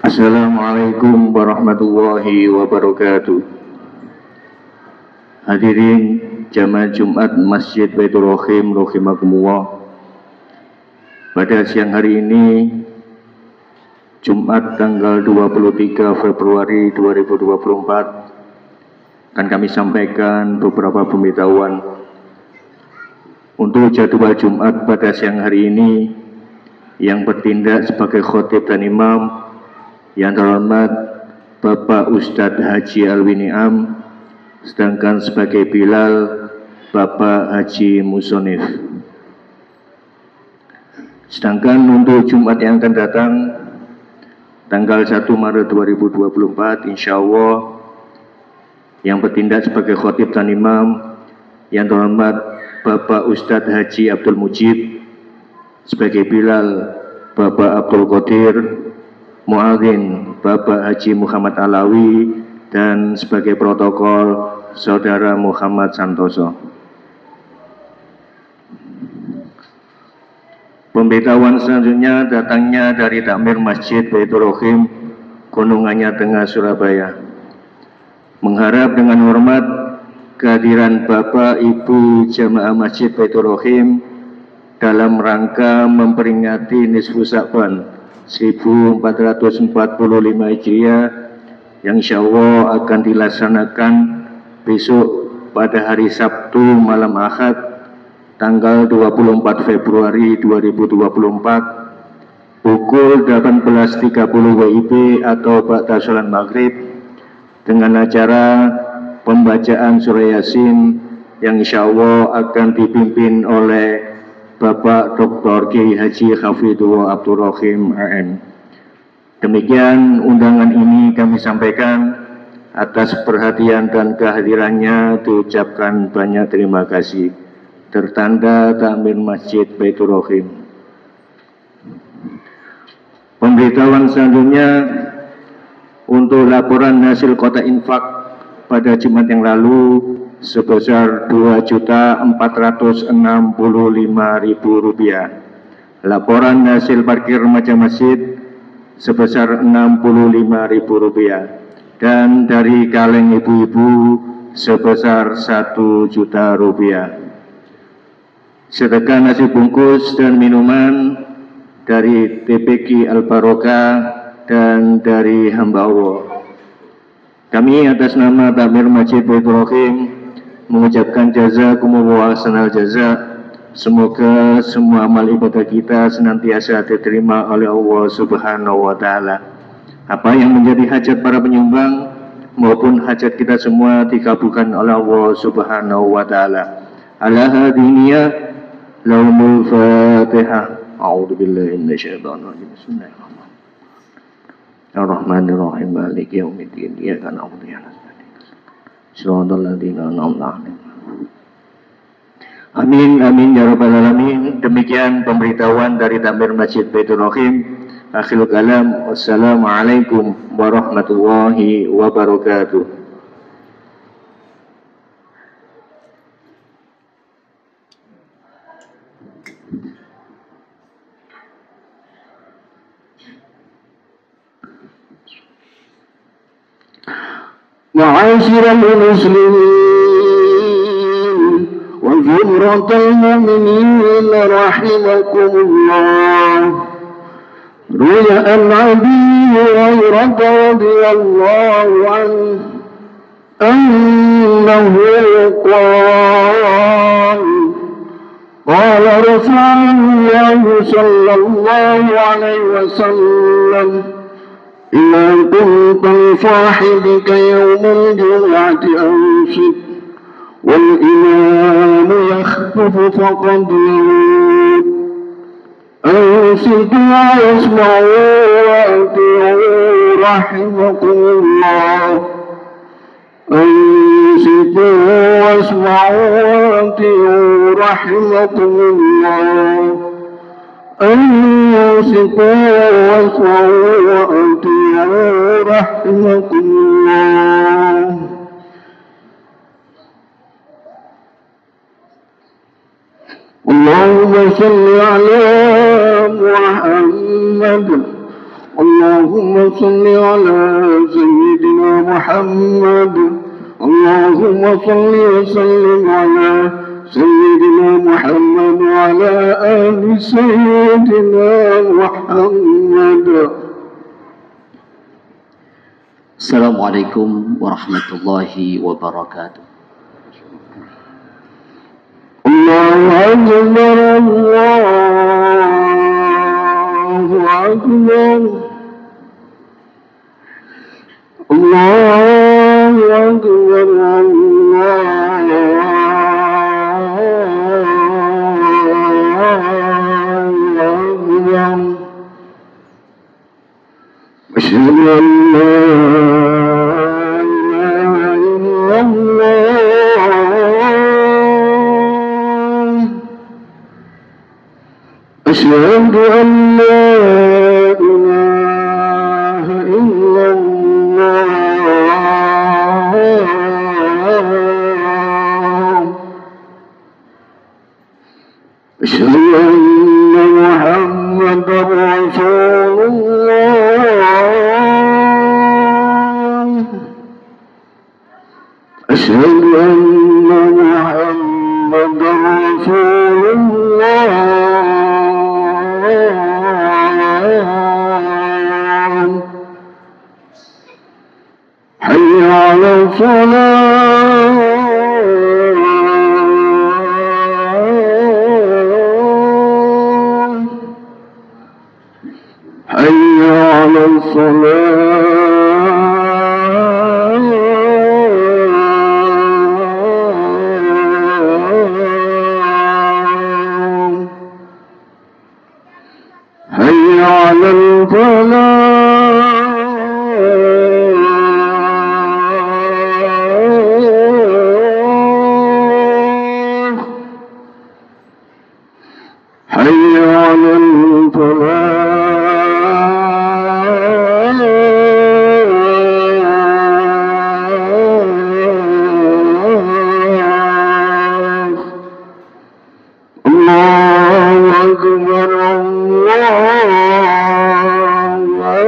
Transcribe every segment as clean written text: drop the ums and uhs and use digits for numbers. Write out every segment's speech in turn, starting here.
Assalamualaikum warahmatullahi wabarakatuh. Hadirin jamaah Jumat Masjid Baitur Rahim rahimakumullah. Pada siang hari ini, Jumat tanggal 23 Februari 2024, akan kami sampaikan beberapa pemberitahuan. Untuk jadwal Jumat pada siang hari ini, yang bertindak sebagai khotib dan imam yang terhormat Bapak Ustadz Haji Alwiniam, sedangkan sebagai Bilal Bapak Haji Musonif. Sedangkan untuk Jumat yang akan datang tanggal 1 Maret 2024, insya Allah yang bertindak sebagai khotib dan imam yang terhormat Bapak Ustadz Haji Abdul Mujib, sebagai Bilal Bapak Abdul Qadir, Muadzin Bapak Haji Muhammad Alawi, dan sebagai protokol Saudara Muhammad Santoso. Pemberitahuan selanjutnya datangnya dari Takmir Masjid Baitur Rahim, Gunungannya Tengah, Surabaya. Mengharap dengan hormat kehadiran Bapak Ibu Jamaah Masjid Baitur Rahim dalam rangka memperingati Nisfu Sya'ban 1445 Hijriah yang insya Allah akan dilaksanakan besok pada hari Sabtu malam Ahad tanggal 24 Februari 2024 pukul 18.30 WIB atau ba'da sholat maghrib, dengan acara pembacaan surah Yasin yang insya Allah akan dipimpin oleh Bapak Dr. Kiai Haji Hafidhullah Abdul Rahim AM. Demikian undangan ini kami sampaikan. Atas perhatian dan kehadirannya diucapkan banyak terima kasih. Tertanda Takmir Masjid Baitur Rahim. Pemberitahuan selanjutnya untuk laporan hasil kota infak pada Jumat yang lalu sebesar Rp2.465.000. Laporan hasil parkir remaja masjid sebesar Rp65.000, dan dari kaleng ibu-ibu sebesar Rp1.000.000. Sedekah nasi bungkus dan minuman dari TPQ Al Barokah dan dari hamba Allah. Kami atas nama Takmir Masjid Baitur Rahim mengucapkan jazakumullah ahsanal jaza. Semoga semua amal ibadah kita senantiasa diterima oleh Allah Subhanahu wa Ta'ala. Apa yang menjadi hajat para penyumbang maupun hajat kita semua dikabulkan oleh Allah Subhanahu wa Ta'ala. Ala hadiniyah lahumul Fatihah. A'udzu billahi minasyaitonir rajim. Bismillahirrahmanirrahim. Ar-Rahmanir-Rahim. Maliki yaumiddin. Iyyaka na'budu wa iyyaka nasta'in. Shiratal ladzina an'amta 'alaihim. Amin amin ya rabbal alamin. Demikian pemberitahuan dari Takmir Masjid Baitur Rahim. Akhirul kalam. Wassalamualaikum warahmatullahi wabarakatuh. Ma'asyiral muslimin wa zumratal mu'minin rahimakumullah. Ruya an Abi Hurairah radhiyallahu anhu annahu qala Rasulullah sallallahu alaihi wasallam إذا قلت لصاحبك يوم الجمعة أنصت والإمام يخطب فقد يموت أنصتوا واسمعوا وأطيعوا رحمكم الله أنصتوا واسمعوا وأطيعوا رحمكم الله أنصتوا واسمعوا وأطيعوا رحمكم الله اللهم صل على محمد اللهم صل على سيدنا محمد اللهم صل وسلم على سيدنا محمد وعلى آل سيدنا محمد. Assalamualaikum warahmatullahi wabarakatuh. Allahu Akbar, Allahu Akbar, Allahu Akbar, أشهد أن لا إله إلا الله أشهد أن لا إله إلا الله أشهد أن محمدا رسول الله أشهد أن محمدا رسول الله حي على الصلاة حي على الصلاة حي على الفلاح حي على الفلاح الله أكبر الله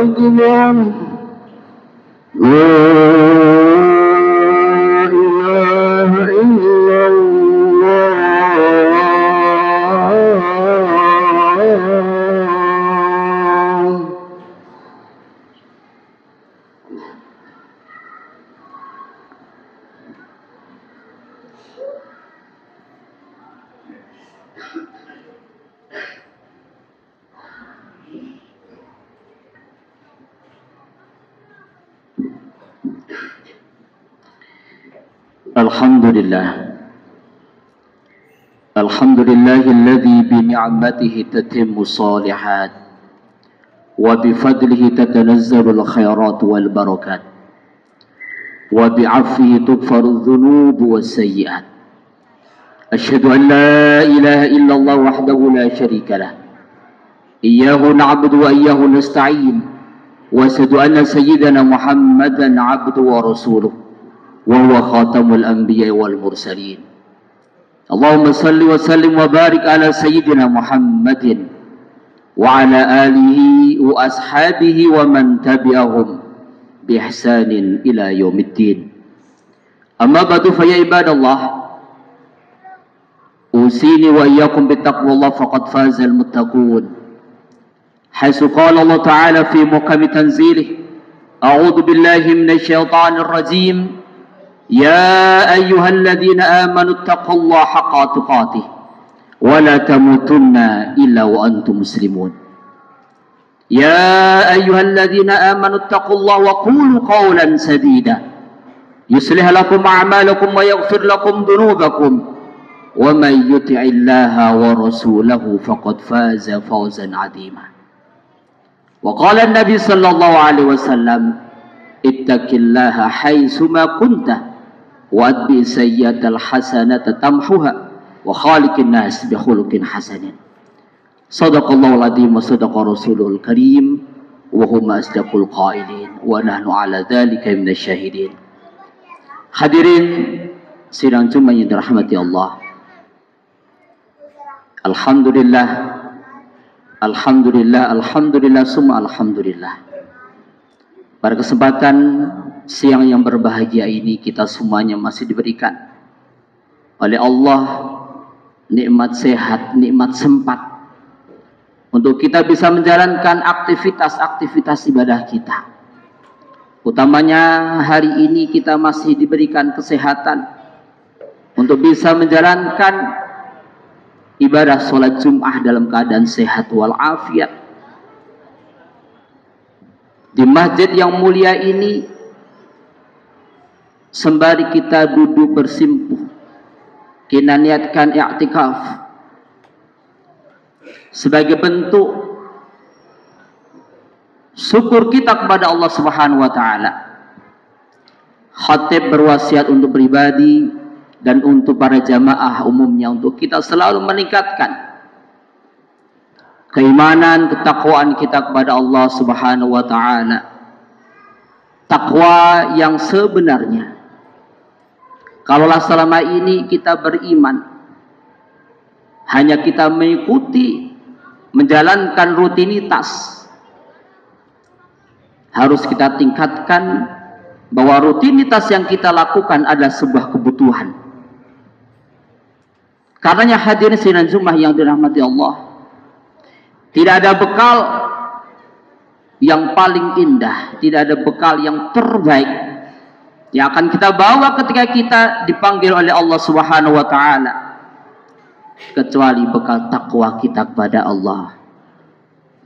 أكبر لا إله إلا الله. Alhamdulillah alladhi bini'matihi tatimmu salihat wa bifadlihi tatanazzalul khairat wal barakat wa bi'afwihi tughfaru dhunubu was sayyi'at. Asyhadu an la ilaha illallah wahdahu la syarika lah. Iyyahu na'budu wa iyyahu nasta'in. Wa asyhadu anna sayyidana Muhammadan 'abduhu wa rasuluh wa huwa khatamul anbiya'i wal mursalin. Allahumma salli wa sallim wa barik ala sayyidina Muhammadin wa ala alihi wa ashabihi wa man tabi'ahum bi ihsanin ila yaumiddin. Amma ba'du fa ya ibadallah, usini wa iyyakum bittaqwallah faqad fazal muttaqun. Haitsu qala Allah Ta'ala fi muqami tanzilih, a'udzu billahi minasy syaithanir rajim. يا أيها الذين آمنوا اتقوا الله حق تقاته ولا تموتن إلا وأنتم مسلمون. يا أيها الذين آمنوا اتقوا الله وقولوا قولا سديدا يصلح لكم أعمالكم ويغفر لكم ذنوبكم ومن يطع الله ورسوله فقد فاز فوزا عظيما. وقال النبي صلى الله عليه وسلم اتق الله حيثما كنت وأتبع السيئة الحسنة تمحها وخالق الناس بخلق حسن. Sadaqallahul adzim wa sadaqa rasulul karim wa hum asdaqul qailin wa nahnu ala dzalika minasyahidin. Hadirin sidang Jumat yang dirahmati Allah. Alhamdulillah, alhamdulillah, alhamdulillah, summa alhamdulillah. Pada kesempatan siang yang berbahagia ini, kita semuanya masih diberikan oleh Allah nikmat sehat, nikmat sempat untuk kita bisa menjalankan aktivitas-aktivitas ibadah kita. Utamanya hari ini kita masih diberikan kesehatan untuk bisa menjalankan ibadah sholat Jum'ah dalam keadaan sehat walafiat. Di masjid yang mulia ini, sembari kita duduk bersimpuh, kita niatkan i'tikaf sebagai bentuk syukur kita kepada Allah Subhanahu wa taala. Khatib berwasiat untuk pribadi dan untuk para jamaah umumnya untuk kita selalu meningkatkan keimanan, ketakwaan kita kepada Allah Subhanahu wa taala. Takwa yang sebenarnya. Kalaulah selama ini kita beriman, hanya kita mengikuti, menjalankan rutinitas, harus kita tingkatkan bahwa rutinitas yang kita lakukan adalah sebuah kebutuhan. Karenanya hadirin sidang Jumat yang dirahmati Allah, tidak ada bekal yang paling indah, tidak ada bekal yang terbaik yang akan kita bawa ketika kita dipanggil oleh Allah Subhanahu wa taala kecuali bekal takwa kita kepada Allah.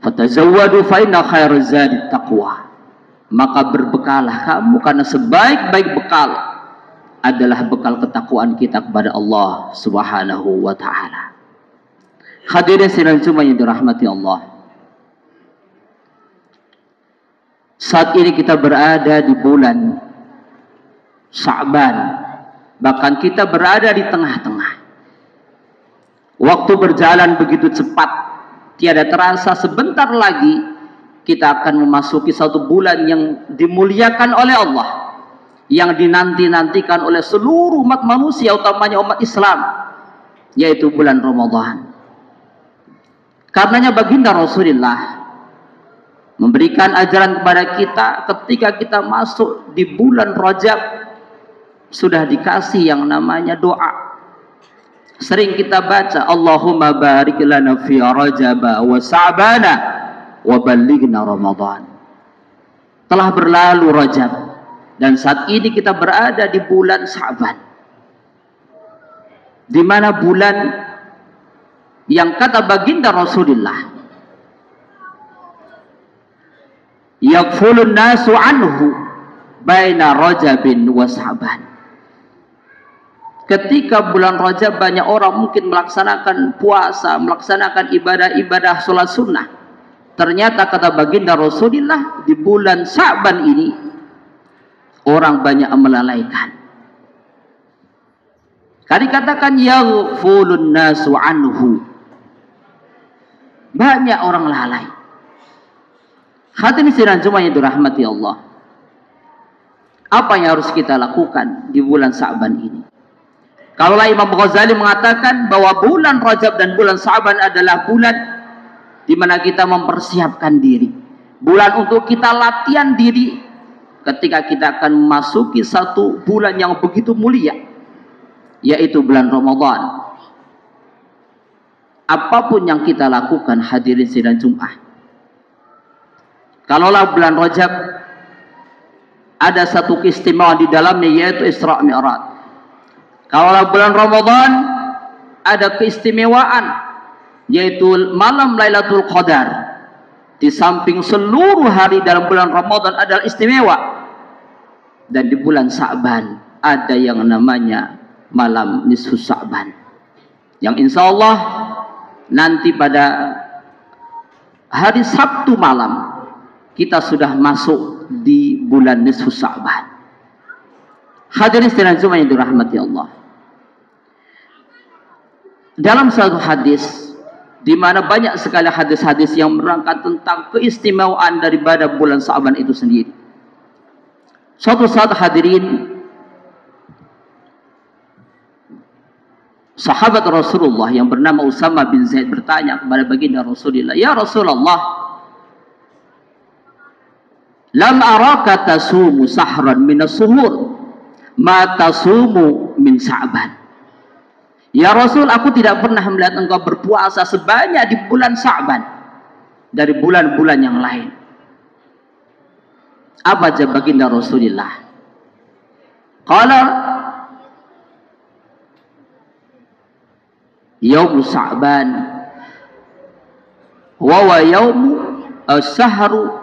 Fatazawwadu fa inna khairaz zadi taqwa. Maka berbekalah kamu karena sebaik-baik bekal adalah bekal ketakwaan kita kepada Allah Subhanahu wa taala. Hadirin sidang Jumat yang dirahmati Allah. Saat ini kita berada di bulan Sya'ban, bahkan kita berada di tengah-tengah. Waktu berjalan begitu cepat, tiada terasa sebentar lagi kita akan memasuki satu bulan yang dimuliakan oleh Allah, yang dinanti-nantikan oleh seluruh umat manusia, utamanya umat Islam, yaitu bulan Ramadan. Karenanya baginda Rasulullah memberikan ajaran kepada kita ketika kita masuk di bulan Rajab, sudah dikasih yang namanya doa. Sering kita baca, Allahumma barik lana fi Rajab wa Sa'bana wa ballighna Ramadan. Telah berlalu Rajab dan saat ini kita berada di bulan Sa'ban, di mana bulan yang kata baginda Rasulullah yaghfulun nasu anhu baina Rajabin wa Sa'ban. Ketika bulan Rajab banyak orang mungkin melaksanakan puasa, melaksanakan ibadah-ibadah sholat sunnah. Ternyata kata baginda Rasulullah di bulan Sa'ban ini orang banyak melalaikan. Kali katakan yaghfulun nasu anhu, banyak orang lalai. Hadirin sidang Jumat yang dirahmati Allah, apa yang harus kita lakukan di bulan Sa'ban ini? Kalaulah Imam Ghazali mengatakan bahwa bulan Rajab dan bulan Sa'ban adalah bulan di mana kita mempersiapkan diri, bulan untuk kita latihan diri ketika kita akan memasuki satu bulan yang begitu mulia, yaitu bulan Ramadan. Apapun yang kita lakukan hadirin sidang Jumat, kalaulah bulan Rajab ada satu keistimewaan di dalamnya, yaitu Isra Mi'raj. Kalaulah bulan Ramadan ada keistimewaan, yaitu malam Lailatul Qadar, Di samping seluruh hari dalam bulan Ramadan adalah istimewa, dan di bulan Sa'ban ada yang namanya malam nisfu Sa'ban, yang insya Allah nanti pada hari Sabtu malam kita sudah masuk di bulan nisfu Sa'ban. Hadirin sekalian semua yang dirahmati Allah, dalam satu hadis, di mana banyak sekali hadis-hadis yang menerangkan tentang keistimewaan daripada bulan Sa'ban itu sendiri. Suatu saat hadirin, sahabat Rasulullah yang bernama Usama bin Zaid bertanya kepada baginda Rasulullah, "Ya Rasulullah, lam araka tasumu sahran minas suhur, ma tasumu min Sa'ban." Ya Rasul, aku tidak pernah melihat engkau berpuasa sebanyak di bulan Sa'ban dari bulan-bulan yang lain. Apa jawab baginda Rasulullah? Qala yaum Sa'ban wa yaumu as-sahru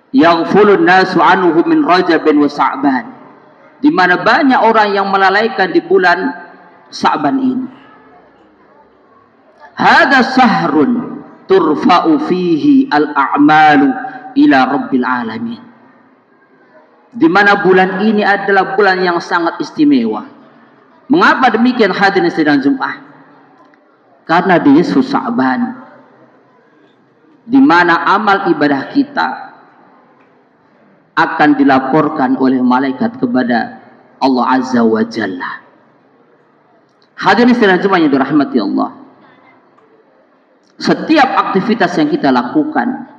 yaghfulun nasu anhu min Rajab wa Sa'ban, di mana banyak orang yang melalaikan di bulan Sa'ban ini. Hada sahrun turfa'u fihi al-a'malu ila rabbil alamin, di mana bulan ini adalah bulan yang sangat istimewa. Mengapa demikian hadirin sidang Jumat? Karena di nisfu Sa'ban, di mana amal ibadah kita akan dilaporkan oleh malaikat kepada Allah Azza wa Jalla. Hadirin sekalian jemaah yang dirahmati Allah, setiap aktivitas yang kita lakukan,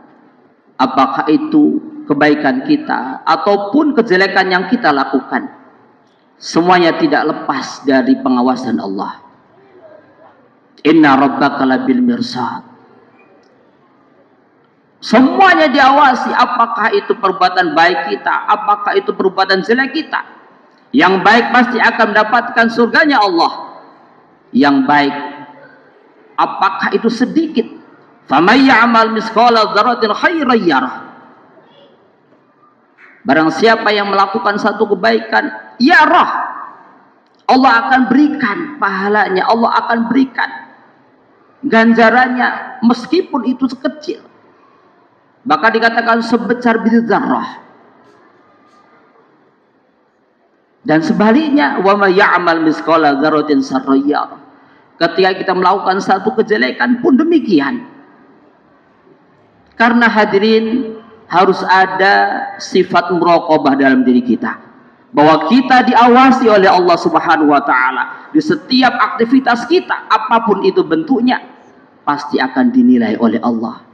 apakah itu kebaikan kita ataupun kejelekan yang kita lakukan, semuanya tidak lepas dari pengawasan Allah. Inna rabbaka labil mirsad. Semuanya diawasi, apakah itu perbuatan baik kita, apakah itu perbuatan jelek kita. Yang baik pasti akan mendapatkan surganya Allah. Yang baik, apakah itu sedikit? Faman ya'mal misqala dzarratin khairan yarah. Barang siapa yang melakukan satu kebaikan, yarah, Allah akan berikan pahalanya, Allah akan berikan ganjarannya meskipun itu sekecil. Bahkan dikatakan sebesar biji zarrah. Dan sebaliknya, wa may ya'mal misqala dzarratin sarran yarah. Ketika kita melakukan satu kejelekan pun demikian. Karena hadirin, harus ada sifat muraqabah dalam diri kita, bahwa kita diawasi oleh Allah Subhanahu wa taala di setiap aktivitas kita, apapun itu bentuknya, pasti akan dinilai oleh Allah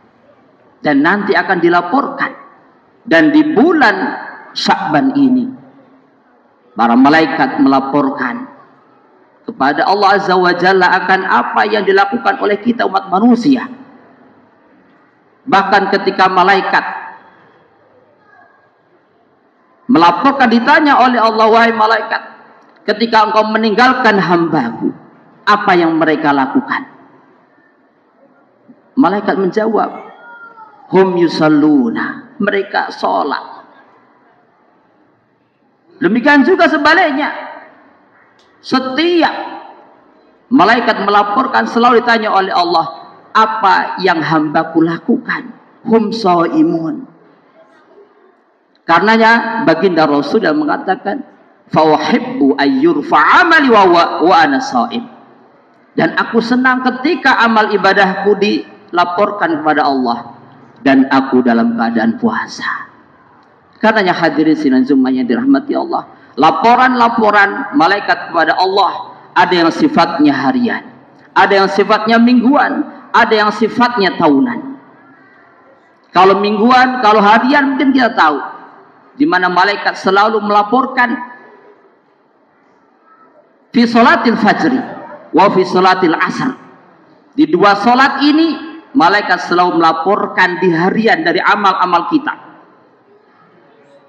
dan nanti akan dilaporkan. Dan di bulan Sya'ban ini, para malaikat melaporkan kepada Allah Azza wa Jalla akan apa yang dilakukan oleh kita umat manusia. Bahkan ketika malaikat melaporkan, ditanya oleh Allah, "Wahai malaikat, ketika engkau meninggalkan hambaku, apa yang mereka lakukan?" Malaikat menjawab, "Hum yusalluna," mereka sholat. Demikian juga sebaliknya, setiap malaikat melaporkan selalu ditanya oleh Allah, apa yang hambaku lakukan? Hum shaimun. Karenanya baginda Rasul yang mengatakan, fa uhibbu ayyurfa amali wa ana shaim. Dan aku senang ketika amal ibadahku dilaporkan kepada Allah dan aku dalam keadaan puasa. Karenanya hadirin sidang Jumat yang dirahmati Allah, laporan-laporan malaikat kepada Allah ada yang sifatnya harian, ada yang sifatnya mingguan, ada yang sifatnya tahunan. Kalau mingguan, kalau harian mungkin kita tahu, di mana malaikat selalu melaporkan fi sholatil fajri wa fi sholatil asar. Di dua sholat ini malaikat selalu melaporkan di harian dari amal-amal kita.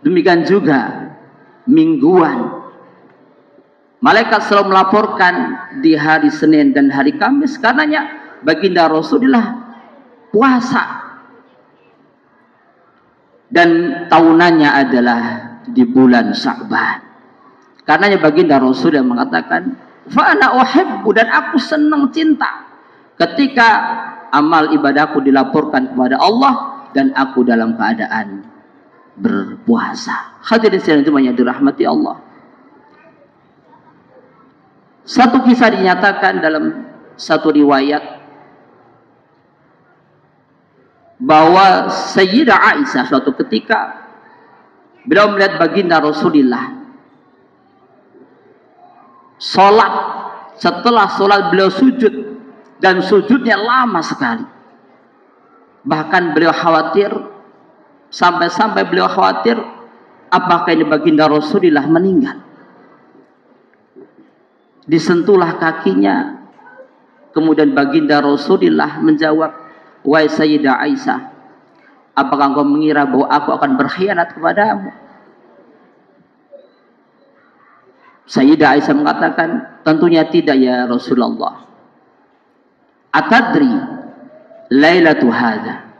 Demikian juga mingguan, malaikat selalu melaporkan di hari Senin dan hari Kamis. Karenanya baginda Rasulullah puasa. Dan tahunannya adalah di bulan Sya'ban. Karenanya baginda Rasul yang mengatakan, fa ana uhibbu, dan aku senang cinta ketika amal ibadahku dilaporkan kepada Allah dan aku dalam keadaan berpuasa. Hadirin sekalian yang dirahmati Allah. Satu kisah dinyatakan dalam satu riwayat bahwa Sayyidah Aisyah suatu ketika beliau melihat baginda Rasulullah sholat, setelah sholat beliau sujud, dan sujudnya lama sekali. Bahkan beliau khawatir, sampai-sampai beliau khawatir apakah ini baginda Rasulullah meninggal. Disentuhlah kakinya, kemudian baginda Rasulullah menjawab, wahai Sayyidah Aisyah, apakah engkau mengira bahwa aku akan berkhianat kepadamu? Sayyidah Aisyah mengatakan, tentunya tidak ya Rasulullah. Atadri lailatu hadha,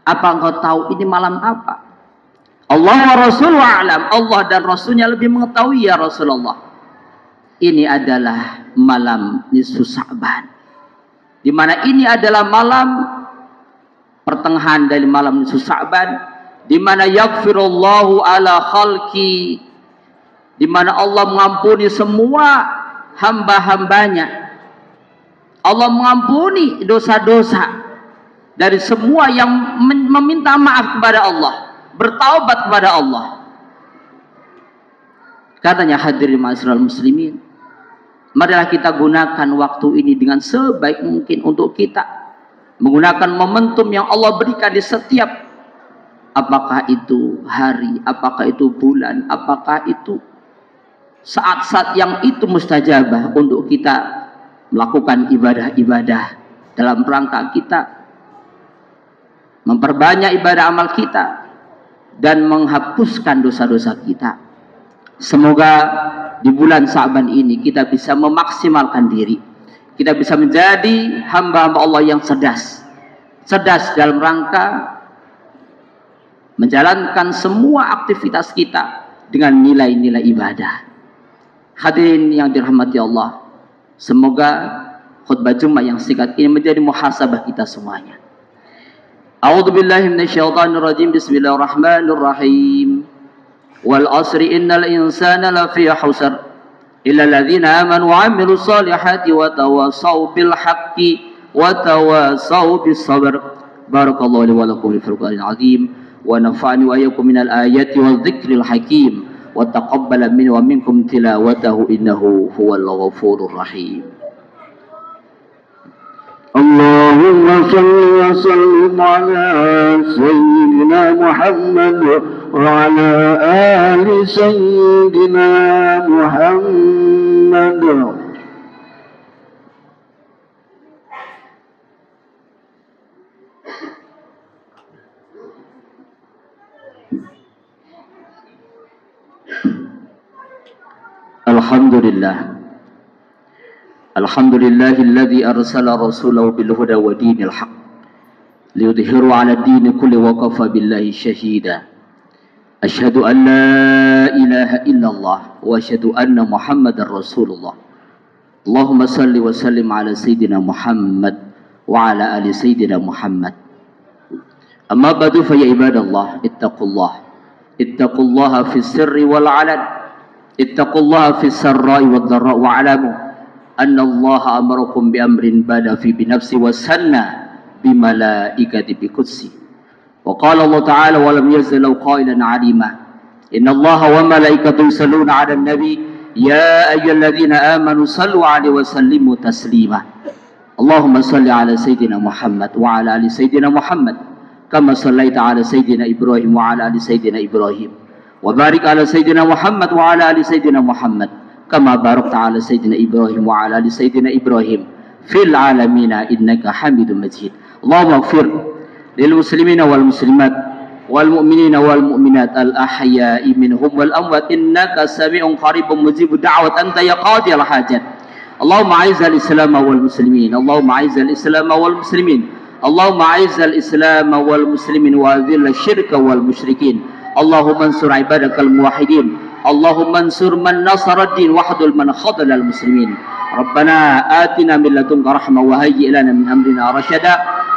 apa engkau tahu ini malam apa? Allah wa Rasuluhu a'lam, Allah dan Rasulnya lebih mengetahui ya Rasulullah. Ini adalah malam nisfu Sya'ban, di mana ini adalah malam pertengahan dari malam nisfu Sya'ban, di mana yaghfirullahu ala khalqi, di mana Allah mengampuni semua hamba-hambanya. Allah mengampuni dosa-dosa dari semua yang meminta maaf kepada Allah, bertaubat kepada Allah. Karenanya hadirin ma'asyiral muslimin, marilah kita gunakan waktu ini dengan sebaik mungkin untuk kita menggunakan momentum yang Allah berikan di setiap, apakah itu hari, apakah itu bulan, apakah itu saat-saat yang itu mustajabah untuk kita melakukan ibadah-ibadah dalam rangka kita memperbanyak ibadah amal kita dan menghapuskan dosa-dosa kita. Semoga di bulan Sya'ban ini kita bisa memaksimalkan diri, kita bisa menjadi hamba-hamba Allah yang cerdas dalam rangka menjalankan semua aktivitas kita dengan nilai-nilai ibadah. Hadirin yang dirahmati Allah, semoga khutbah Jumat yang singkat ini menjadi muhasabah kita semuanya. A'udzubillahi minasyaitonirrajim. Bismillahirrahmanirrahim. Wal asri innal insana lafi khusr illa alladhina amanu wa 'amilus solihati wa tawassaw bil haqqi wa tawassaw bis sabr. Barakallahu li wa lakum fil Qur'anil 'azim wa nafa'ani wa iyyakum minal ayati wal dzikril hakim wa taqabbala minni wa minkum tilawatahu innahu huwal ghafurur rahim. Allahumma salli wa sallim ala Sayyidina Muhammad wa ala ali Sayyidina Muhammad. Alhamdulillah. Alhamdulillahilladzi arsala rasulahu bil huda wa dinil haqq liyudhhiru 'ala ad-din kulli wa kafa billahi shahida. Asyhadu an la ilaha illallah wa asyhadu anna Muhammadar Rasulullah. Allahumma salli wa sallim 'ala sayyidina Muhammad wa 'ala ali sayyidina Muhammad. Amma ba'du fa ya ibadallah ittaqullaha fis sirri wal 'alan. Ittaqullaha fis sarra'i wad dharra wa 'alamu anna Allah amarakum bi amrin bada fi binafsi wa sanna bi malaikati bi qudsi. Wa qala Allah ta'ala wa lam yazal qailan 'alima inna Allah wa malaikatahu yusalluna 'alan nabi ya ayyuhalladzina amanu sallu 'alaihi wa sallimu taslima. Allahumma salli 'ala sayyidina Muhammad wa 'ala ali sayyidina Muhammad kama sallaita 'ala sayyidina Ibrahim wa 'ala ali sayyidina Ibrahim wa barik 'ala sayyidina Muhammad wa 'ala ali sayyidina Muhammad kama barakta 'ala sayyidina Ibrahim wa 'ala ali sayyidina Ibrahim fil 'alamina innaka Hamidum Majid. Allahumma ighfir lil muslimina wal muslimat wal mu'minina wal mu'minat al ahya'i minhum wal amwat innaka sami'un qaribun mujibud da'wat anta ya qadiyal hajat. Allahumma 'aizzal islam wal muslimin, Allahumma 'aizzal islam wal muslimin, اللهم أعز الإسلام والمسلمين وأذل الشرك والمشركين اللهم انصر عبادك الموحدين اللهم انصر من نصر الدين واحذل من خذل المسلمين ربنا آتنا من لدنك رحمة وهيئ لنا من أمرنا رشدا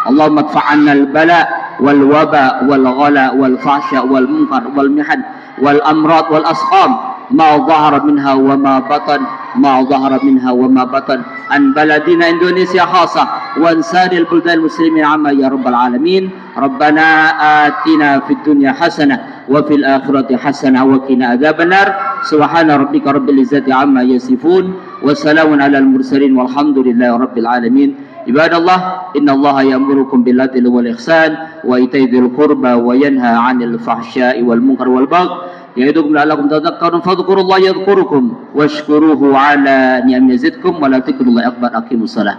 اللهم ادفع عنا البلاء والوباء والغلاء والفحشاء والمنكر والمحن والأمراض والأسقام ما ظهر منها وما بطن عن بلدنا إندونيسيا خاصة وعن سائر البلدان المسلمين عما يا رب العالمين ربنا آتنا في الدنيا حسنة وفي الآخرة حسنة وقنا عذاب النار سبحان ربك رب العزة عما يصفون وسلام على المرسلين والحمد لله رب العالمين عباد الله إن الله يأمركم بالعدل والإحسان وإيتاء ذي القربى وينهى عن الفحشاء والمنكر والبغي يعظكم لعلكم تذكرون فاذكروا الله يذكركم واشكروه على نعم يزدكم ولا تذكروا الله أكبر أقيموا الصلاة